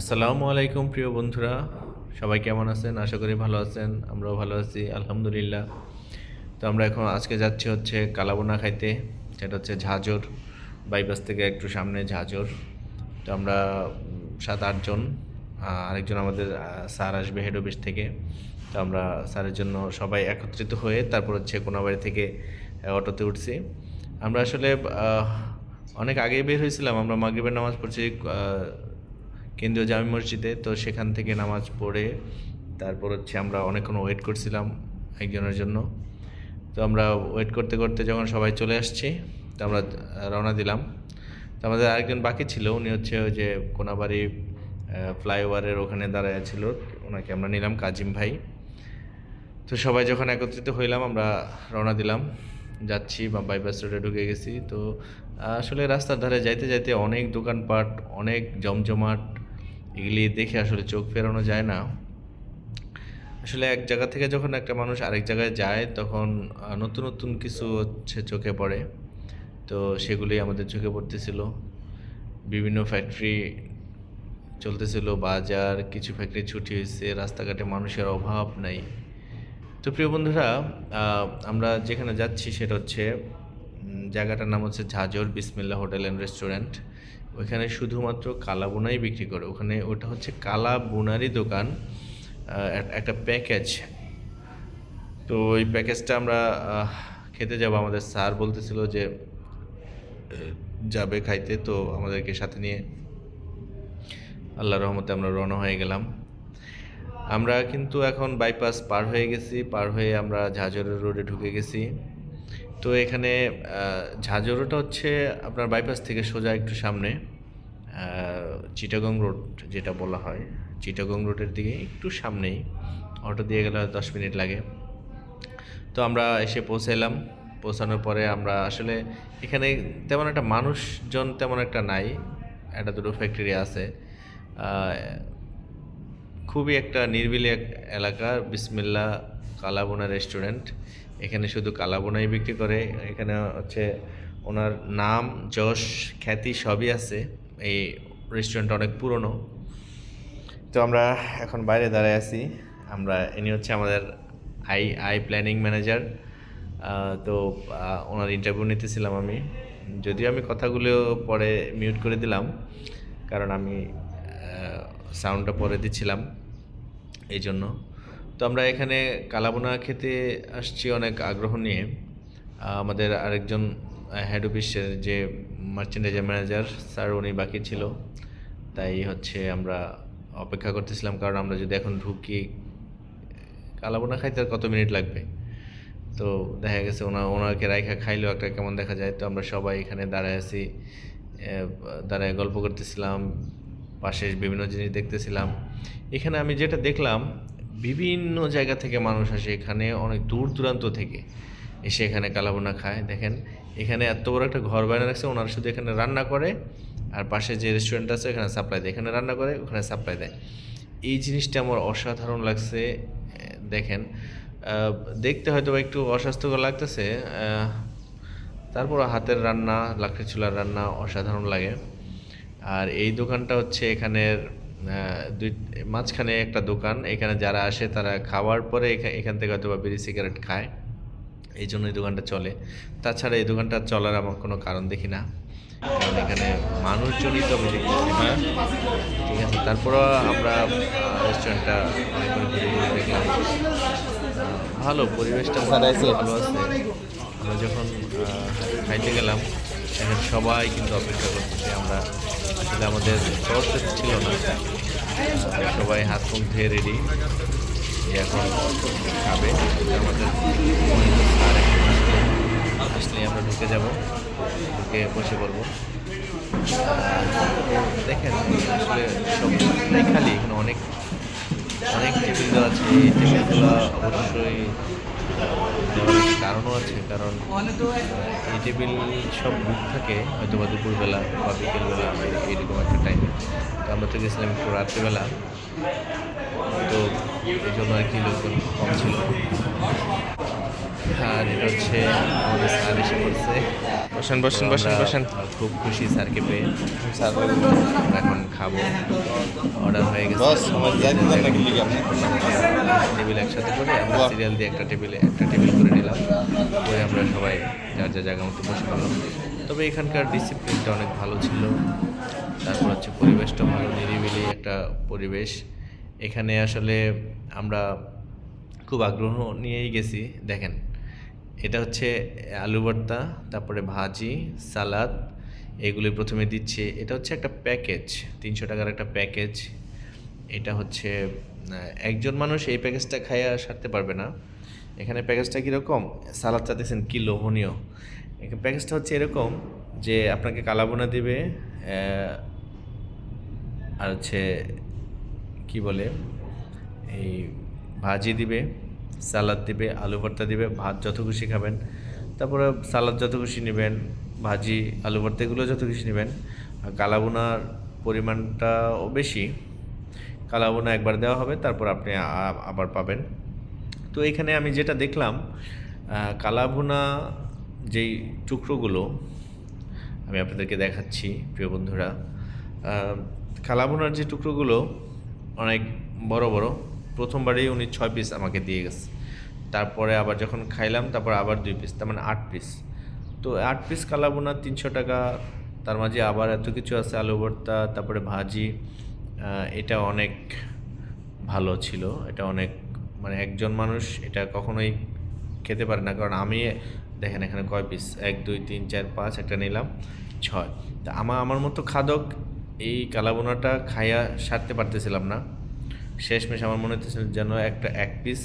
আসসালামু আলাইকুম প্রিয় বন্ধুরা, সবাই কেমন আছেন? আশা করি ভালো আছেন। আমরাও ভালো আছি আলহামদুলিল্লাহ। তো আমরা এখন আজকে যাচ্ছি হচ্ছে কালাবোনা খাইতে, যেটা হচ্ছে ঝাঁঝর বাইপাস থেকে একটু সামনে ঝাঁঝর। তো আমরা ৭-৮ জন, আরেকজন আমাদের স্যার আসবে হেড অফিস থেকে। তো আমরা স্যারের জন্য সবাই একত্রিত হয়ে তারপর হচ্ছে কোনাবাড়ি থেকে অটোতে উঠছি। আমরা আসলে অনেক আগেই বের হয়েছিলাম। আমরা মাগরিবের নামাজ পড়ছি কেন্দ্রীয় জামে মসজিদে। তো সেখান থেকে নামাজ পড়ে তারপর হচ্ছে আমরা অনেকক্ষণ ওয়েট করছিলাম একজনের জন্য। তো আমরা ওয়েট করতে করতে যখন সবাই চলে আসছি, তো আমরা রওনা দিলাম। তো আমাদের আরেকজন বাকি ছিল, উনি হচ্ছে ওই যে কোনাবাড়ি ফ্লাইওভারের ওখানে দাঁড়ায় ছিল, ওনাকে আমরা নিলাম, কাজিম ভাই। তো সবাই যখন একত্রিত হইলাম আমরা রওনা দিলাম, যাচ্ছি বা বাইপাস রোডে ঢুকে গেছি। তো আসলে রাস্তার ধারে যাইতে যাইতে অনেক দোকানপাট, অনেক জমজমাট, এগুলি দেখে আসলে চোখ ফেরানো যায় না। আসলে এক জায়গা থেকে যখন একটা মানুষ আরেক জায়গায় যায় তখন নতুন নতুন কিছু হচ্ছে চোখে পড়ে। তো সেগুলি আমাদের চোখে পড়তেছিল। বিভিন্ন ফ্যাক্টরি চলতেছিল, বাজার, কিছু ফ্যাক্টরি ছুটি হয়েছে, রাস্তাঘাটে মানুষের অভাব নাই। তো প্রিয় বন্ধুরা, আমরা যেখানে যাচ্ছি সেটা হচ্ছে জায়গাটার নাম হচ্ছে ঝাঁঝর বিসমিল্লাহ হোটেল অ্যান্ড রেস্টুরেন্ট। ওইখানে শুধুমাত্র কালাবোনাই বিক্রি করে। ওখানে ওটা হচ্ছে কালাবোনারই দোকান, একটা প্যাকেজ। তো ওই প্যাকেজটা আমরা খেতে যাব। আমাদের স্যার বলতেছিল যে যাবে খাইতে, তো আমাদেরকে সাথে নিয়ে আল্লাহর রহমতে আমরা রওনা হয়ে গেলাম। আমরা কিন্তু এখন বাইপাস পার হয়ে গেছি, পার হয়ে আমরা ঝাঁঝরের রোডে ঢুকে গেছি। তো এখানে ঝাঁঝরটা হচ্ছে আপনার বাইপাস থেকে সোজা একটু সামনে, চিটাগং রোড যেটা বলা হয়, চিটাগং রোডের দিকে একটু সামনেই। অটো দিয়ে গেলে 10 মিনিট লাগে। তো আমরা এসে পৌঁছালাম। পৌঁছানোর পরে আমরা আসলে এখানে তেমন একটা মানুষজন তেমন একটা নাই, একটা দুটো ফ্যাক্টরি আছে। খুবই একটা নিরিবিলি এলাকা। বিসমিল্লাহ কালাবোনা রেস্টুরেন্ট, এখানে শুধু কালাবোনাই বিক্রি করে। এখানে হচ্ছে ওনার নাম, যশ, খ্যাতি সবই আছে। এই রেস্টুরেন্টটা অনেক পুরনো। তো আমরা এখন বাইরে দাঁড়ায় আছি। ইনি হচ্ছে আমাদের আই প্ল্যানিং ম্যানেজার। তো ওনার ইন্টারভিউ নিতেছিলাম আমি, যদিও আমি কথাগুলো পরে মিউট করে দিলাম, কারণ আমি সাউন্ডটা পরে দিচ্ছিলাম এই জন্য। তো আমরা এখানে কালাবোনা খেতে আসছি অনেক আগ্রহ নিয়ে। আমাদের আরেকজন হেড অফিসের যে মার্চেন্ডাইজার ম্যানেজার স্যার, উনি বাকি ছিল, তাই হচ্ছে আমরা অপেক্ষা করতেছিলাম। কারণ আমরা যদি এখন ঢুকি, কালাবোনা খাইতে আর কত মিনিট লাগবে। তো দেখা গেছে ওনাকে রাইখা খাইলেও একটা কেমন দেখা যায়। তো আমরা সবাই এখানে দাঁড়ায় আছি, দাঁড়ায় গল্প করতেছিলাম, পাশে বিভিন্ন জিনিস দেখতেছিলাম। এখানে আমি যেটা দেখলাম, বিভিন্ন জায়গা থেকে মানুষ আসে এখানে, অনেক দূর দূরান্ত থেকে এসে এখানে কালাবোনা খায়। দেখেন এখানে এত বড় একটা ঘর বানিয়ে রাখছে, ওনারা শুধু এখানে রান্না করে আর পাশে যে রেস্টুরেন্ট আছে এখানে সাপ্লাই দেয়। এখানে রান্না করে, ওখানে সাপ্লাই দেয়। এই জিনিসটা আমার অসাধারণ লাগছে। দেখেন, দেখতে হয়তো একটু অস্বাস্থ্যকর লাগতেছে, তারপর হাতের রান্না, লাকড়ি চুলার রান্না অসাধারণ লাগে। আর এই দোকানটা হচ্ছে এখানের মাঝখানে একটা দোকান। এখানে যারা আসে তারা খাওয়ার পরে এখান থেকে হয়তো বা বিড়ি সিগারেট খায়, এই জন্য এই দোকানটা চলে। তাছাড়া এই দোকানটা চলার আমার কোনো কারণ দেখি না, কারণ এখানে মানুষজনই তো আমি দেখতেছি। হ্যাঁ, ঠিক আছে। তারপরও আমরা রেস্টুরেন্টটা অনেক ঘুরে দেখলাম। ভালো, পরিবেশটা ভালো আছে। আমরা যখন খাইতে গেলাম, এখন সবাই কিন্তু অপেক্ষা করতেছে। আমরা আসলে আমাদের সহজে ছিল না, সবাই হাত মুখ ধুয়ে রেডি যে এখন খাবে। আমাদের আর আসলে আমরা ঢুকে যাব, ঢুকে বসে পড়বো। দেখেন আসলে সবটাই খালি, এখানে অনেক অনেক টেবিল দেওয়া আছে। এই টেবিলগুলো অবশ্যই কারণও আছে, কারণ এই টেবিল সব বুক থাকে হয়তো বা দুপুরবেলা বা বিকেলবেলা এইরকম একটা টাইমে। তো আমরা তো গেছিলাম একটু রাত্রিবেলা, তো এই জন্য আর কি লোকজন কম ছিল। আর এটা হচ্ছে আমাদের স্যার এসে পড়ছে। বসেন তো বসেন বসেন আমরা বসেন। খুব খুশি স্যারকে পেয়ে। স্যার আমরা এখন খাবো, অর্ডার হয়ে গেছে। বস আমার যাইতে দেন নাকি লিখে আপনি টেবিল একসাথে করে আমরা সিরিয়াল দিয়ে একটা টেবিল করে নিলাম, করে আমরা সবাই যার যার জায়গা মতো বসে পড়লাম। তবে এখানকার ডিসিপ্লিনটা অনেক ভালো ছিল। তারপর হচ্ছে পরিবেশটা ভালো, নিরিবিলি একটা পরিবেশ। এখানে আসলে আমরা খুব আগ্রহ নিয়েই গেছি। দেখেন, এটা হচ্ছে আলু ভর্তা, তারপরে ভাজি, সালাদ, এগুলি প্রথমে দিচ্ছে। এটা হচ্ছে একটা প্যাকেজ, 300 টাকার একটা প্যাকেজ। এটা হচ্ছে একজন মানুষ এই প্যাকেজটা খাইয়া সারতে পারবে না। এখানে প্যাকেজটা কীরকম, সালাদটা দেখছেন কী লোভনীয়। প্যাকেজটা হচ্ছে এরকম যে আপনাকে কালাবোনা দিবে, আর হচ্ছে কি বলে, এই ভাজি দিবে, সালাদ দিবে, আলু ভর্তা দিবে, ভাত যত খুশি খাবেন, তারপরে সালাদ যত খুশি নেবেন, ভাজি আলু ভর্তা এগুলো যত খুশি নেবেন। আর কালাবোনার পরিমাণটাও বেশি। কালাবোনা একবার দেওয়া হবে, তারপর আপনি আবার পাবেন। তো এখানে আমি যেটা দেখলাম, কালাভুনা যেই টুকরোগুলো আমি আপনাদেরকে দেখাচ্ছি প্রিয় বন্ধুরা, কালাভুনার যে টুকরোগুলো অনেক বড় বড়। প্রথমবারেই উনি 6 পিস আমাকে দিয়ে গেছে, তারপরে আবার যখন খাইলাম তারপর আবার 2 পিস, তার মানে 8 পিস। তো 8 পিস কালাভুনা 300 টাকা, তার মাঝে আবার এত কিছু আছে, আলু ভর্তা, তারপরে ভাজি। এটা অনেক ভালো ছিল, এটা অনেক, মানে একজন মানুষ এটা কখনোই খেতে পারে না। কারণ আমি দেখেন এখানে কয় পিস, 1 2 3 4 5, একটা নিলাম 6। তা আমার মতো খাদক এই কালাবোনাটা খাইয়া সারতে পারতেছিলাম না। শেষমেশ আমার মনে হতেছিল যেন এক পিস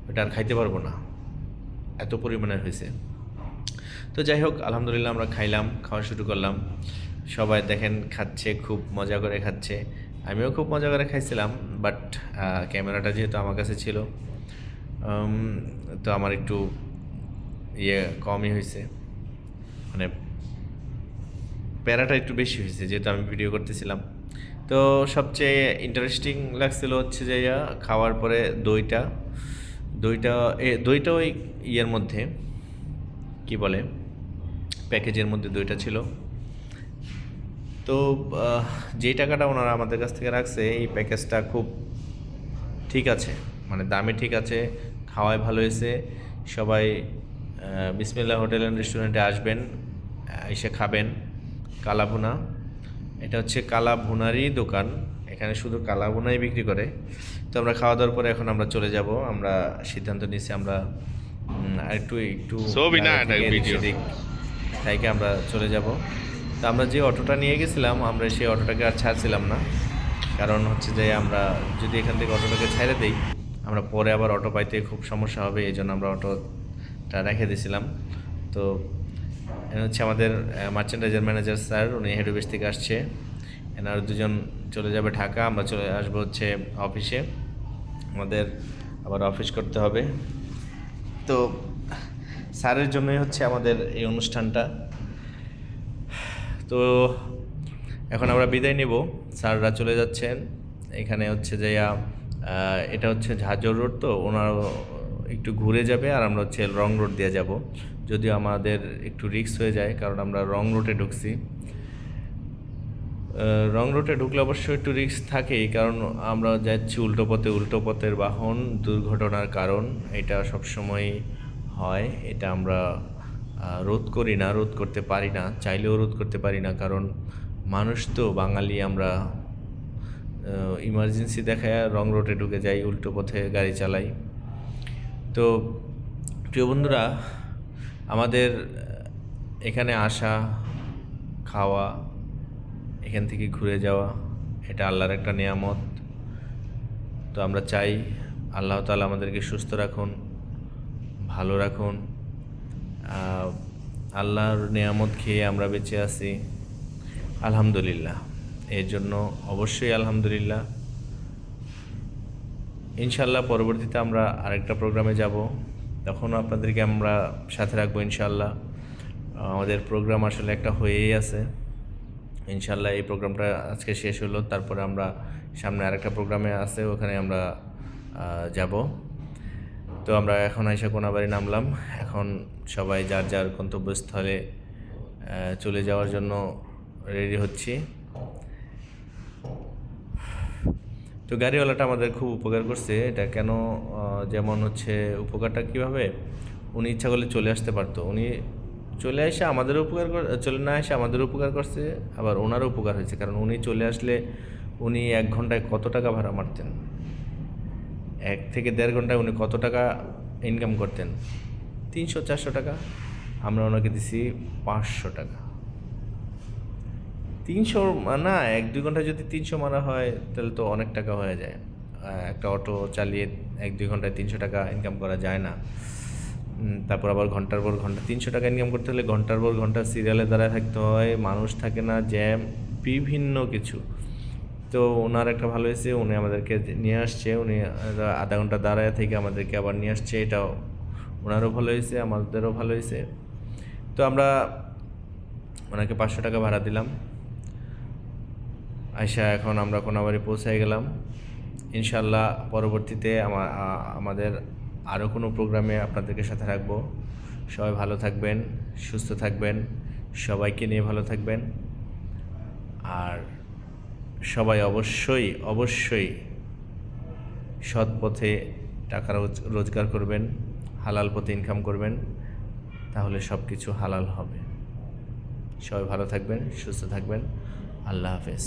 ওটা আর খাইতে পারবো না, এত পরিমাণের হয়েছে। তো যাই হোক, আলহামদুলিল্লাহ আমরা খাওয়া শুরু করলাম। সবাই দেখেন খাচ্ছে, খুব মজা করে খাচ্ছে। আমিও খুব মজা করে খাইছিলাম, বাট ক্যামেরাটা যেহেতু আমার কাছে ছিল, তো আমার একটু কমই হয়েছে, মানে প্যারাটা একটু বেশি হয়েছে যেহেতু আমি ভিডিও করতেছিলাম। তো সবচেয়ে ইন্টারেস্টিং লাগছিল হচ্ছে যে খাওয়ার পরে দইটা ওই ইয়ের মধ্যে কি বলে, প্যাকেজের মধ্যে দইটা ছিল। তো যেই টাকাটা ওনারা আমাদের কাছ থেকে রাখছে, এই প্যাকেজটা খুব ঠিক আছে, মানে দামে ঠিক আছে, খাওয়ায় ভালো হয়েছে। সবাই বিসমিল্লাহ হোটেল অ্যান্ড রেস্টুরেন্টে আসবেন, এসে খাবেন কালাভুনা। এটা হচ্ছে কালাভুনারই দোকান, এখানে শুধু কালাভুনাই বিক্রি করে। তো আমরা খাওয়া দাওয়ার পরে এখন আমরা চলে যাব। আমরা সিদ্ধান্ত নিচ্ছি আমরা একটু থেকে আমরা চলে যাব। তো আমরা যে অটোটা নিয়ে গেছিলাম, আমরা সেই অটোটাকে আর ছাড়ছিলাম না। কারণ হচ্ছে যে আমরা যদি এখান থেকে অটোটাকে ছেড়ে দিই, আমরা পরে আবার অটো পাইতে খুব সমস্যা হবে, এই জন্য আমরা অটোটা রেখে দিয়েছিলাম। তো হচ্ছে আমাদের মার্চেন্ডাইজার ম্যানেজার স্যার, উনি হেড অফিস থেকে আসছে, এনার দুজন চলে যাবে ঢাকা, আমরা চলে আসবো হচ্ছে অফিসে, আমাদের আবার অফিস করতে হবে। তো স্যারের জন্যই হচ্ছে আমাদের এই অনুষ্ঠানটা। তো এখন আমরা বিদায় নেব, স্যাররা চলে যাচ্ছেন। এখানে হচ্ছে যে এটা হচ্ছে ঝাজর রোড, তো ওনারা একটু ঘুরে যাবে, আর আমরা হচ্ছে রং রোড দিয়ে যাব। যদিও আমাদের একটু রিস্ক হয়ে যায়, কারণ আমরা রং রোডে ঢুকছি। রং রোডে ঢুকলে অবশ্যই একটু রিস্ক থাকেই, কারণ আমরা যাচ্ছি উল্টো পথের বাহন, দুর্ঘটনার কারণ এটা সবসময় হয়। এটা আমরা রোধ করতে পারি না, চাইলেও রোধ করতে পারি না, কারণ মানুষ তো বাঙালি, আমরা ইমার্জেন্সি দেখায় রং রোডে ঢুকে যাই, উল্টো পথে গাড়ি চালাই। তো প্রিয় বন্ধুরা, আমাদের এখানে আসা, খাওয়া, এখান থেকে ঘুরে যাওয়া, এটা আল্লাহর একটা নিয়ামত। তো আমরা চাই আল্লাহ তাআলা আমাদেরকে সুস্থ রাখুন, ভালো রাখুন। আল্লাহর নিয়ামত খেয়ে আমরা বেঁচে আছি, আলহামদুলিল্লাহ। এর জন্য অবশ্যই আলহামদুলিল্লাহ। ইনশাল্লাহ পরবর্তীতে আমরা আরেকটা প্রোগ্রামে যাব, তখনও আপনাদেরকে আমরা সাথে রাখবো ইনশাল্লাহ। আমাদের প্রোগ্রাম আসলে একটা হয়েই আছে, ইনশাল্লাহ এই প্রোগ্রামটা আজকে শেষ হলো, তারপরে আমরা সামনে আরেকটা প্রোগ্রামে আছে, ওখানে আমরা যাব। তো আমরা এখন আইসা কোনাবাড়ি নামলাম। এখন সবাই যার যার গন্তব্যস্থলে চলে যাওয়ার জন্য রেডি হচ্ছি। তো গাড়িওয়ালাটা আমাদের খুব উপকার করছে। এটা কেন, যেমন হচ্ছে উপকারটা কীভাবে, উনি ইচ্ছা করলে চলে আসতে পারতো, উনি চলে এসে আমাদের উপকার চলে না এসে আমাদের উপকার করছে, আবার ওনারও উপকার হয়েছে। কারণ উনি চলে আসলে উনি 1 ঘন্টায় কত টাকা ভাড়া মারতেন, 1 থেকে 1.5 ঘন্টায় উনি কত টাকা ইনকাম করতেন, 300-400 টাকা। আমরা ওনাকে দিছি 500 টাকা। 300 না, 1-2 ঘন্টা যদি 300 মারা হয় তাহলে তো অনেক টাকা হয়ে যায়। একটা অটো চালিয়ে 1-2 ঘন্টায় 300 টাকা ইনকাম করা যায় না। তারপর আবার ঘন্টার পর ঘন্টা 300 টাকা ইনকাম করতে হলে ঘন্টার পর ঘন্টা সিরিয়ালে দাঁড়ায় থাকতে হয়, মানুষ থাকে না, জ্যাম, বিভিন্ন কিছু। তো ওনার একটা ভালো হয়েছে, উনি আমাদেরকে নিয়ে আসছে, উনি আধা ঘন্টা দাঁড়ায় থেকে আমাদেরকে আবার নিয়ে আসছে। এটাও ওনারও ভালো হয়েছে, আমাদেরও ভালো হয়েছে। তো আমরা ওনাকে 500 টাকা ভাড়া দিলাম। আয়শা এখন আমরা কোনাবাড়ি পৌঁছায় গেলাম। ইনশাল্লাহ পরবর্তীতে আমাদের আরও কোনো প্রোগ্রামে আপনাদেরকে সাথে রাখবো। সবাই ভালো থাকবেন, সুস্থ থাকবেন, সবাইকে নিয়ে ভালো থাকবেন। আর সবাই অবশ্যই অবশ্যই সৎ পথে টাকা রোজগার করবেন, হালাল পথে ইনকাম করবেন, তাহলে সব কিছু হালাল হবে। সবাই ভালো থাকবেন, সুস্থ থাকবেন। আল্লাহ হাফেজ।